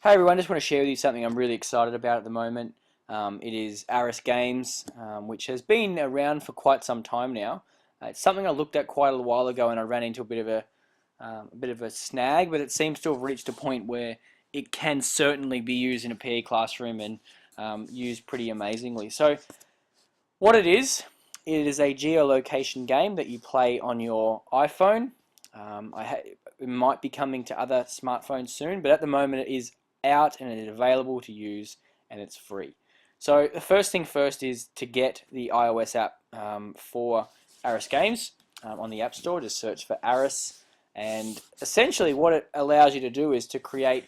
Hey everyone, just want to share with you something I'm really excited about at the moment. It is Aris Games, which has been around for quite some time now. It's something I looked at quite a while ago, and I ran into a bit of a snag, but it seems to have reached a point where it can certainly be used in a PE classroom and used pretty amazingly. So, what it is a geolocation game that you play on your iPhone. It might be coming to other smartphones soon, but at the moment it is out and it is available to use and it's free. So the first thing first is to get the iOS app for Aris Games on the App Store. Just search for Aris, and essentially what it allows you to do is to create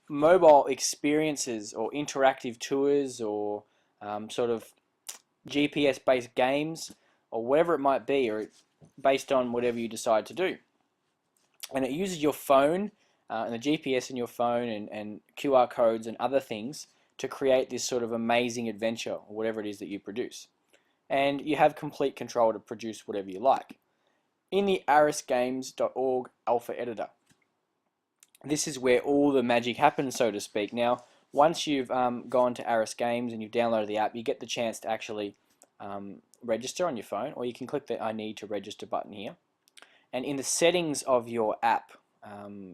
mobile experiences or interactive tours or sort of GPS-based games or whatever it might be, or based on whatever you decide to do. And it uses your phone and the GPS in your phone and QR codes and other things to create this sort of amazing adventure or whatever it is that you produce. And you have complete control to produce whatever you like. In the arisgames.org alpha editor, this is where all the magic happens, so to speak. Now, once you've gone to Aris Games and you've downloaded the app, you get the chance to actually register on your phone, or you can click the I need to register button here. And in the settings of your app,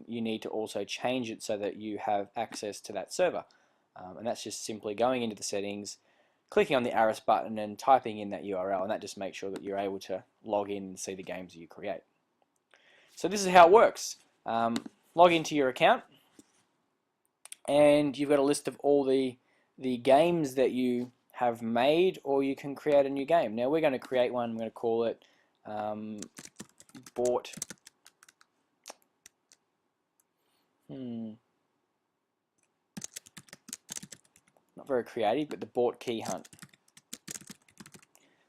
you need to also change it so that you have access to that server. And that's just simply going into the settings, clicking on the Aris button and typing in that URL, and that just makes sure that you're able to log in and see the games that you create. So this is how it works. Log into your account, and you've got a list of all the games that you have made, or you can create a new game. Now we're going to create one. I'm going to call it Bought. Not very creative, but the Bought Key Hunt.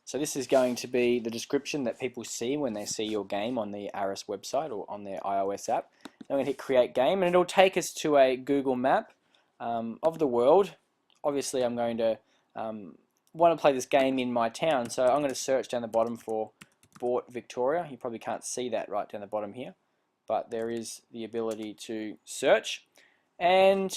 So this is going to be the description that people see when they see your game on the Aris website or on their iOS app. I'm going to hit Create Game, and it'll take us to a Google map of the world. Obviously, I'm going to want to play this game in my town, so I'm going to search down the bottom for Bought Victoria. You probably can't see that right down the bottom here, but there is the ability to search. And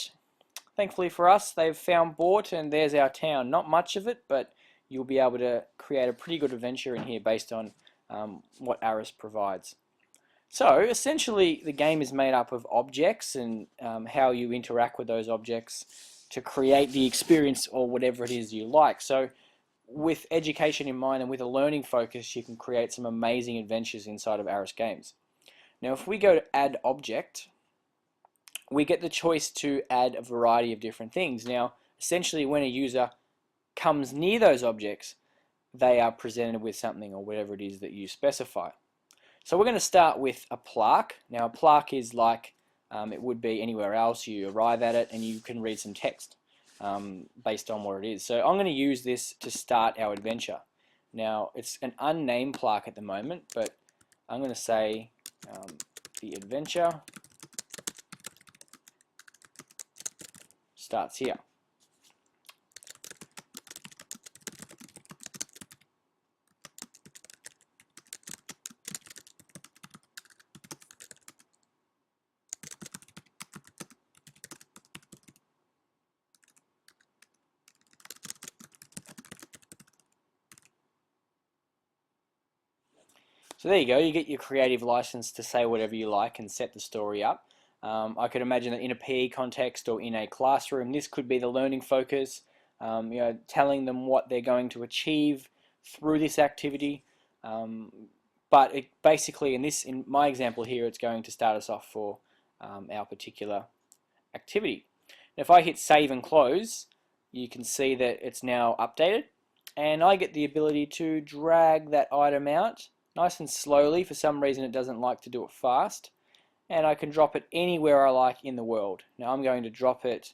thankfully for us, they've found Bought, and there's our town. Not much of it, but you'll be able to create a pretty good adventure in here based on what Aris provides. So essentially the game is made up of objects and how you interact with those objects to create the experience or whatever it is you like. So with education in mind and with a learning focus, you can create some amazing adventures inside of Aris Games. Now if we go to add object, we get the choice to add a variety of different things. Now essentially when a user comes near those objects, they are presented with something or whatever it is that you specify. So we're going to start with a plaque. Now a plaque is like it would be anywhere else. You arrive at it and you can read some text based on what it is. So I'm going to use this to start our adventure. Now it's an unnamed plaque at the moment, but I'm going to say the adventure starts here. So there you go, you get your creative license to say whatever you like and set the story up. I could imagine that in a PE context or in a classroom, this could be the learning focus, telling them what they're going to achieve through this activity. But it basically, in my example here, it's going to start us off for our particular activity. Now, if I hit save and close, you can see that it's now updated, and I get the ability to drag that item out nice and slowly. For some reason it doesn't like to do it fast, and I can drop it anywhere I like in the world. Now I'm going to drop it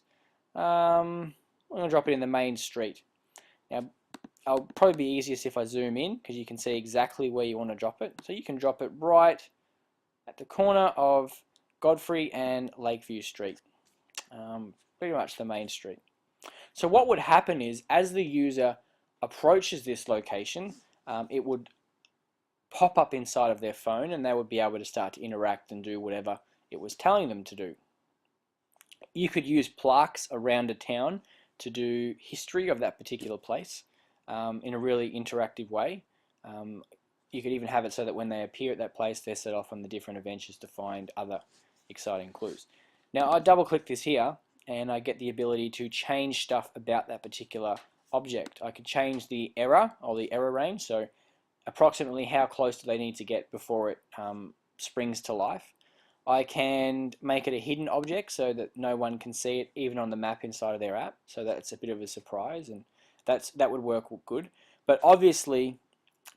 in the main street. Now I'll probably be easiest if I zoom in, because you can see exactly where you want to drop it. So you can drop it right at the corner of Godfrey and Lakeview Street, pretty much the main street. So what would happen is, as the user approaches this location, it would pop up inside of their phone, and they would be able to start to interact and do whatever it was telling them to do. You could use plaques around a town to do history of that particular place in a really interactive way. Um, you could even have it so that when they appear at that place, they're set off on the different adventures to find other exciting clues. Now, I double click this here and I get the ability to change stuff about that particular object. I could change the error or the error range, so approximately how close do they need to get before it springs to life. I can make it a hidden object so that no one can see it even on the map inside of their app, so that's a bit of a surprise, and that would work good. But obviously,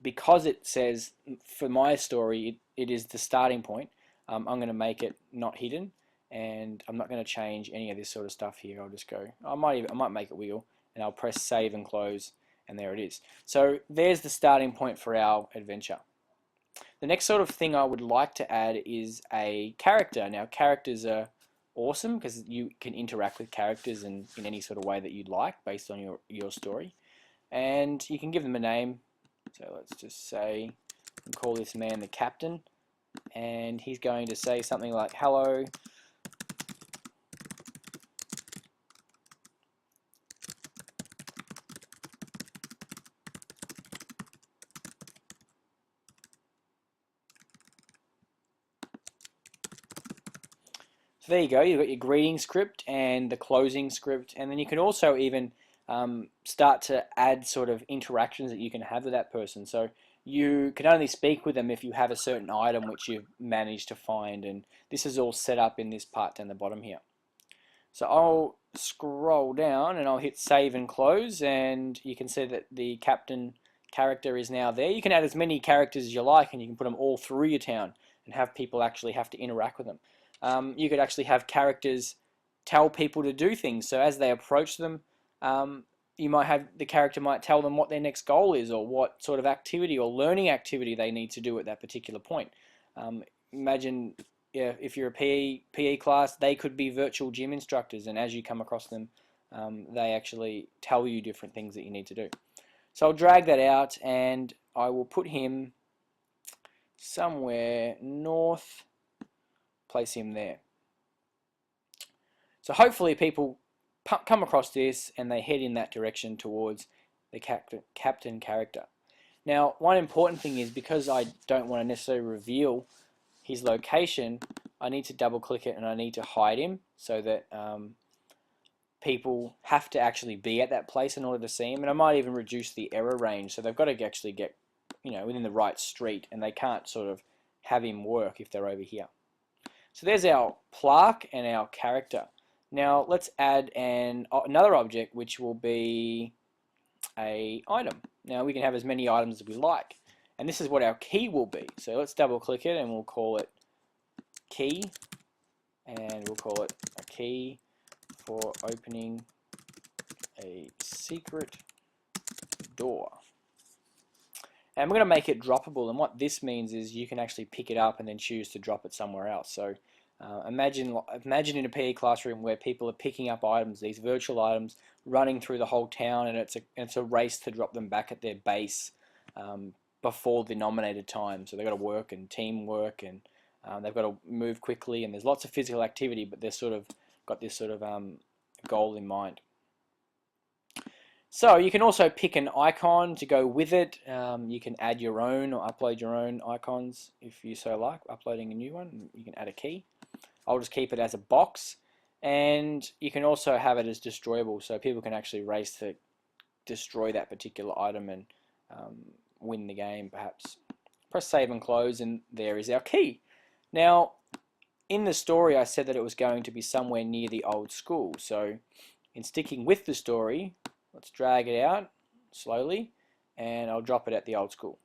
because it says for my story it is the starting point, I'm going to make it not hidden, and I'm not going to change any of this sort of stuff here. I'll just go, I might make it wiggle, and I'll press save and close, and there it is. So there's the starting point for our adventure. The next sort of thing I would like to add is a character. Now, characters are awesome because you can interact with characters in any sort of way that you'd like based on your story. And you can give them a name. So let's just say, and call this man the captain. And he's going to say something like, hello. So there you go, you've got your greeting script and the closing script, and then you can also even start to add sort of interactions that you can have with that person. So you can only speak with them if you have a certain item which you've managed to find, and this is all set up in this part down the bottom here. So I'll scroll down and I'll hit save and close, and you can see that the captain character is now there. You can add as many characters as you like, and you can put them all through your town and have people actually have to interact with them. You could actually have characters tell people to do things. So as they approach them, you might have the character might tell them what their next goal is, or what sort of activity or learning activity they need to do at that particular point. Imagine, yeah, if you're a PE class, they could be virtual gym instructors, and as you come across them, they actually tell you different things that you need to do. So I'll drag that out, and I will put him somewhere north. Place him there. So hopefully people come across this and they head in that direction towards the captain character. Now, one important thing is, because I don't want to necessarily reveal his location, I need to double click it and I need to hide him so that people have to actually be at that place in order to see him. And I might even reduce the error range, so they've got to actually get, within the right street, and they can't sort of have him work if they're over here. So there's our plaque and our character. Now let's add another object, which will be a item. Now we can have as many items as we like, and this is what our key will be. So let's double click it and we'll call it key, and we'll call it a key for opening a secret door. And we're going to make it droppable, and what this means is you can actually pick it up and then choose to drop it somewhere else. So imagine in a PE classroom where people are picking up items, these virtual items, running through the whole town, and it's a race to drop them back at their base before the nominated time. So they've got to work and teamwork, and they've got to move quickly, and there's lots of physical activity, but they've sort of got this sort of goal in mind. So you can also pick an icon to go with it. You can add your own or upload your own icons if you so like, uploading a new one. You can add a key. I'll just keep it as a box, and you can also have it as destroyable, so people can actually race to destroy that particular item and win the game perhaps. Press save and close, and there is our key. Now in the story I said that it was going to be somewhere near the old school, so in sticking with the story, let's drag it out slowly, and I'll drop it at the old school.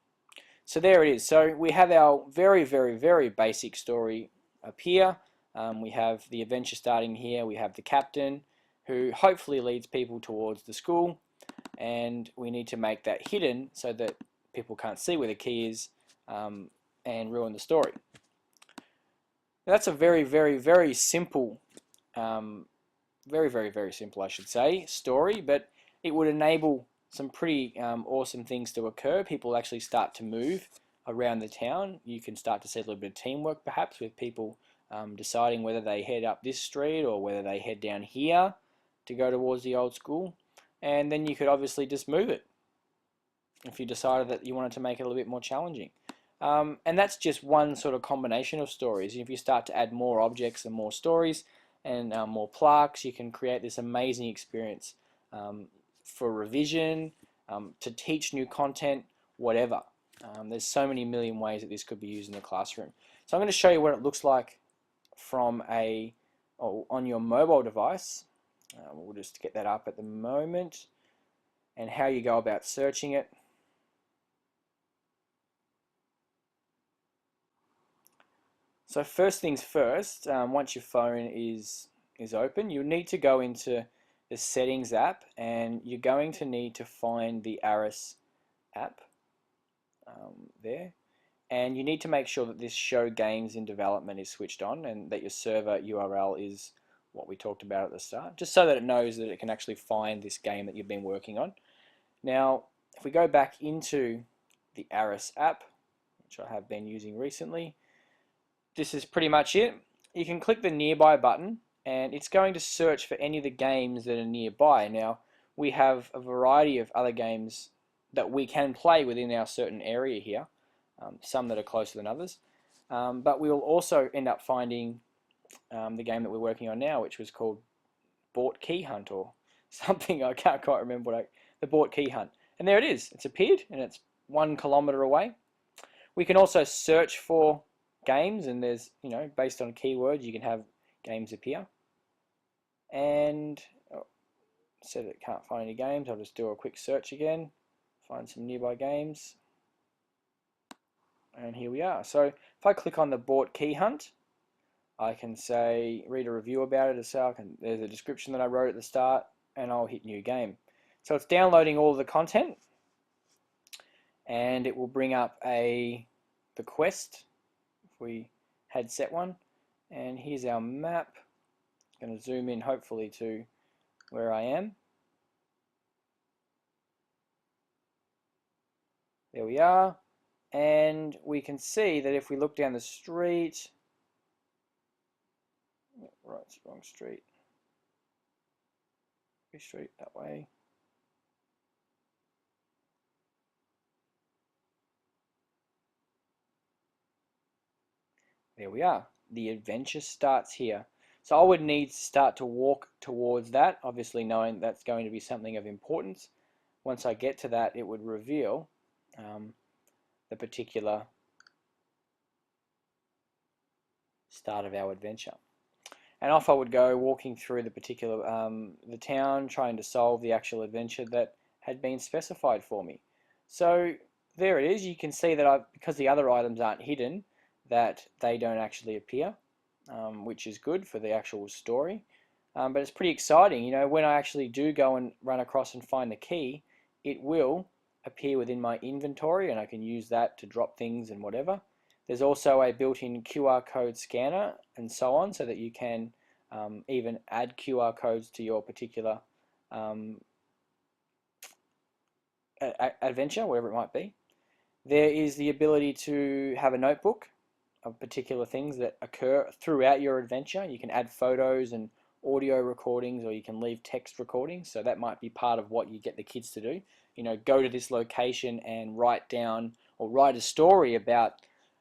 So there it is. So we have our very, very, very basic story up here. We have the adventure starting here. We have the captain, who hopefully leads people towards the school, and we need to make that hidden so that people can't see where the key is and ruin the story. Now, that's a very, very, very simple, very, very, very simple, I should say, story, but it would enable some pretty awesome things to occur. People actually start to move around the town. You can start to see a little bit of teamwork perhaps with people deciding whether they head up this street or whether they head down here to go towards the old school. And then you could obviously just move it if you decided that you wanted to make it a little bit more challenging. And that's just one sort of combination of stories. If you start to add more objects and more stories and more plaques, you can create this amazing experience for revision, to teach new content, whatever. There's so many million ways that this could be used in the classroom. So I'm going to show you what it looks like from on your mobile device. We'll just get that up at the moment, and how you go about searching it. So first things first, once your phone is open, you need to go into the Settings app, and you're going to need to find the Aris app there. And you need to make sure that this Show Games in Development is switched on, and that your server URL is what we talked about at the start, just so that it knows that it can actually find this game that you've been working on. Now, if we go back into the Aris app, which I have been using recently, this is pretty much it. You can click the nearby button, and it's going to search for any of the games that are nearby. Now, we have a variety of other games that we can play within our certain area here, some that are closer than others, but we will also end up finding the game that we're working on now, which was called Bought Key Hunt, or something. I can't quite remember the Bought Key Hunt. And there it is. It's appeared, and it's 1 kilometer away. We can also search for games, and there's, based on keywords, you can have games appear. And said it can't find any games. I'll just do a quick search again, find some nearby games, and here we are. So if I click on the Bought Key Hunt, I can say read a review about it. So there's a description that I wrote at the start, and I'll hit new game. So it's downloading all of the content, and it will bring up the quest if we had set one. And here's our map. I'm going to zoom in hopefully to where I am. There we are, and we can see that if we look down the street, right, it's the wrong street. Street that way. There we are. The adventure starts here. So I would need to start to walk towards that, obviously knowing that's going to be something of importance. Once I get to that, it would reveal the particular start of our adventure. And off I would go, walking through the particular the town, trying to solve the actual adventure that had been specified for me. So there it is. You can see that because the other items aren't hidden, that they don't actually appear, which is good for the actual story. But it's pretty exciting. When I actually do go and run across and find the key, it will appear within my inventory, and I can use that to drop things and whatever. There's also a built-in QR code scanner and so on, so that you can even add QR codes to your particular adventure, whatever it might be. There is the ability to have a notebook of particular things that occur throughout your adventure. You can add photos and audio recordings, or you can leave text recordings. So that might be part of what you get the kids to do. Go to this location and write down or write a story about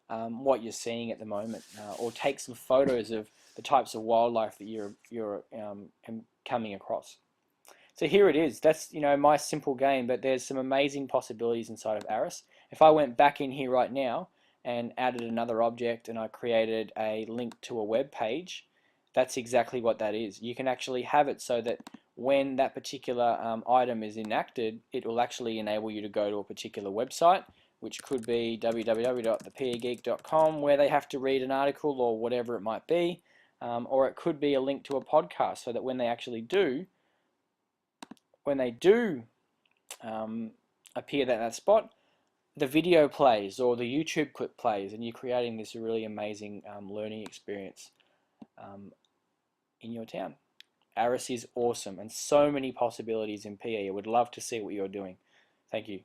what you're seeing at the moment, or take some photos of the types of wildlife that you're coming across. So here it is. That's my simple game, but there's some amazing possibilities inside of Aris. If I went back in here right now and added another object, and I created a link to a web page, that's exactly what that is. You can actually have it so that when that particular item is enacted, it will actually enable you to go to a particular website, which could be www.thepegeek.com, where they have to read an article or whatever it might be, or it could be a link to a podcast, so that when they do appear at that spot, the video plays or the YouTube clip plays, and you're creating this really amazing learning experience in your town. Aris is awesome, and so many possibilities in PE. I would love to see what you're doing. Thank you.